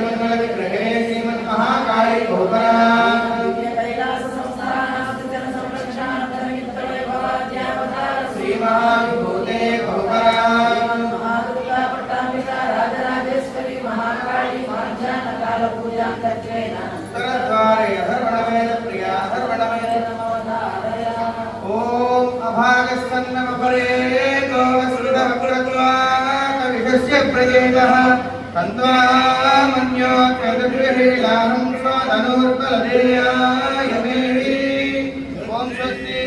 श्रीमन्मल विग्रहे श्रीमन्महाकाली भोपरा श्री महाविभूते भोपरा राजराजेश्वरी महाकाली मार्जानकाल पूजा तत्वेन तरद्वारे अधर्वणवेद प्रिया अधर्वणवेद ओम अभागस्सन्नमपरेतो वसुधवक्रत्वाकविषस्य प्रजेतः तन्त्वामन्यो त्वदुर्विहीलाहं स्वधनुर्बलदेयाय मेहि ओम स्वस्ति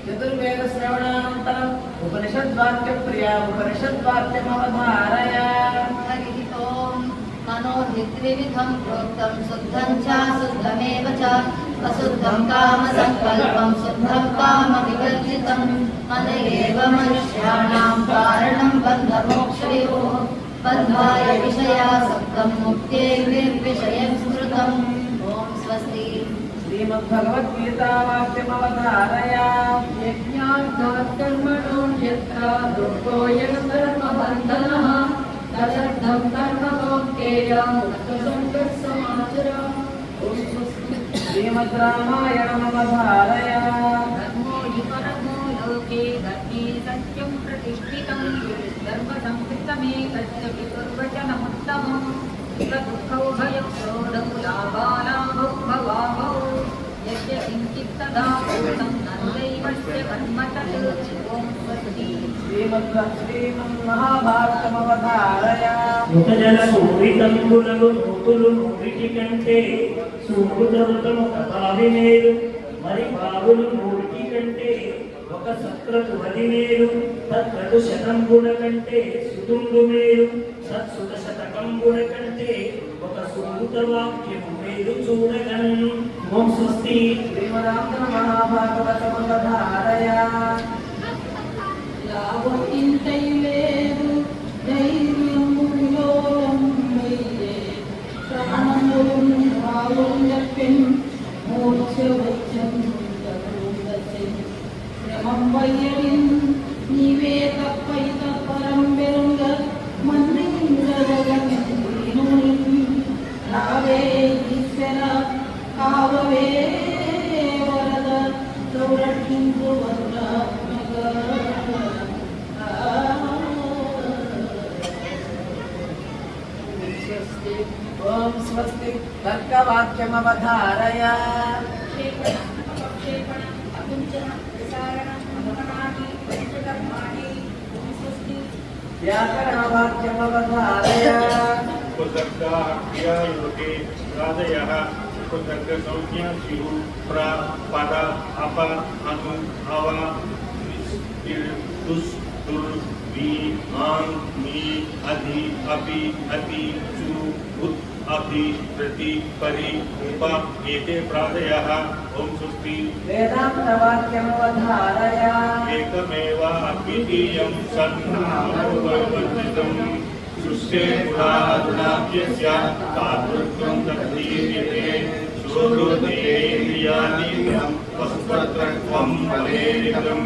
चतुर्वेद श्रवणानन्तरम् उपनिषद्वाक्यप्रिया उपनिषद्वाक्यमवधारय हरिः ओम् मनोहित्विविधं प्रोक्तं शुद्धं च शुद्धमेव च अशुद्धं कामसङ्कल्पं शुद्धं कामविवर्जितं मन एव मनुष्याणां कारणं बन्धमोक्षयोः बन्धाय विषयासक्तं मुक्त्यै निर्विषयं स्मृतम् ॐ स्वस्ति श्रीमद्भगवद्गीता वाक्यमवधारय यज्ञार्थात् कर्मणो यत्र दुर्गोऽयं धर्मबन्धनः तदर्थं कर्म कौन्तेय तत्त्वसङ्गतसमाचर श्रीमद्रामायणमवधारय धर्मो हि परमो लोके धर्मे सत्यं प्रतिष्ठितं धर्मसंस्कृतमेतस्य पितुर्वचनमुत्तमं सुखदुःखौ भयक्रोधौ लाभालाभौ भवाभौ यस्य किञ्चित् तदा पूर्णं नन्दैवस्य कर्म तत् ॐ स्वस्ति श्रीमन्महाभारतमवधारय ముఖజన సూరితంబులను నూతులు నూరికి కంటే సూరుదరుతము కథావి మేలు మరి బావులు నూరికి కంటే ఒక సత్రతు వది మేలు తత్రతు శతంబుడ కంటే సుతుండు మేలు తత్సుత శతకంబుడ కంటే ఒక సూత వాక్యము మేలు చూడగలను ఓం స్వస్తి श्रीमदान्तमहाभागवतमवधारय లాభం ఇంతై లేదు ధైర్యము విలోలం వెయ్యే ప్రాణములు భావం చెప్పెన్ మోక్ష వచ్చం శ్రమం వయ్యడిన్ నీవే తప్పైత పరం బెరుంగ మన్నింగరగను రావే ఈశ్వర కావవే వరద సంరక్షించు ओम स्वस्ति तर्कवाक्यमवधारय व्याकरणवाक्यमवधारय कुतर्का क्रियायोगे राधयः कुतर्क संज्ञा स्युः प्र पद अप अनु अव तुस् तुर् वि आं मी अधि अपि अति सु उत् अभि प्रति परि उप एते प्रादयः ओम स्वस्ति वेदान्तवाक्यमवधारय एकमेव अद्वितीयं सन्नामोपवर्जितं सृष्टे पुराधुनाप्यस्य तादृशं तद्धीयते सुहृदेन्द्रियानीतं वस्तुत्रत्वं फलेरितं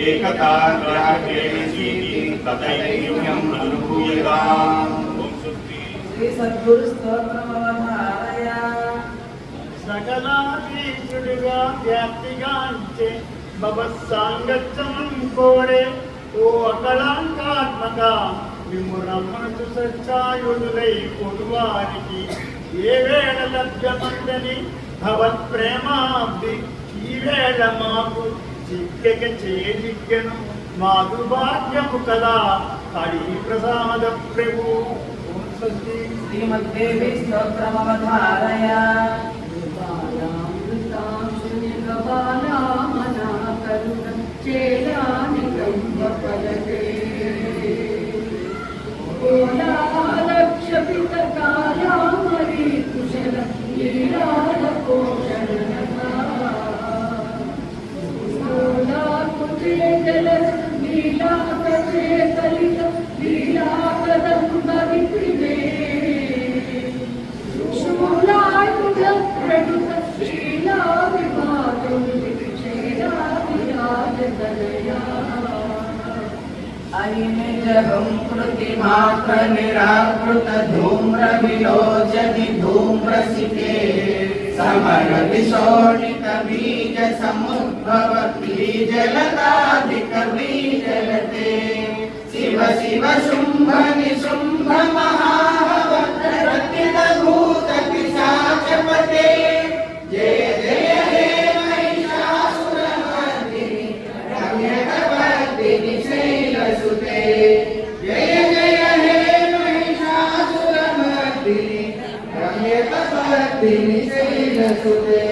एकता ग्राह्येण सीति तदैक्यम् अनुभूयताम् ओम स्वस्ति श्री सद्गुरु स्तोत्रमवधारय సకలాధీశుడిగా వ్యాప్తిగాంచే భవత్సాంగత్యమం కోరే ఓ అకళాంకాత్మక మిమ్ము రమ్మను సచ్చాయుడులై పొడువారికి ఏ వేళ లభ్యమందని భవత్ ప్రేమాబ్ది ఈ వేళ మాకు చిక్కెక చేజిక్కెను మాకు భాగ్యము కదా హరి ప్రసాద ప్రభు ఓం స్వస్తి श्रीमद्देवी स्तोत्रमवधारय जहं कृतिमात्र निराकृत धूम्र विलोचनि धूम्रसिके समर विशोणित बीज समुद्भव बीजलताधिक बीजलते शिव शिव शुंभ निशुंभ महावक्रकित भूत पिशाचपते जय जय हे महिषासुरमर्दिनि रम्यकपर्दिनि शैलसुते जय जय हे महिषासुरमर्दिनि रम्यकपर्दिनि शैलसुते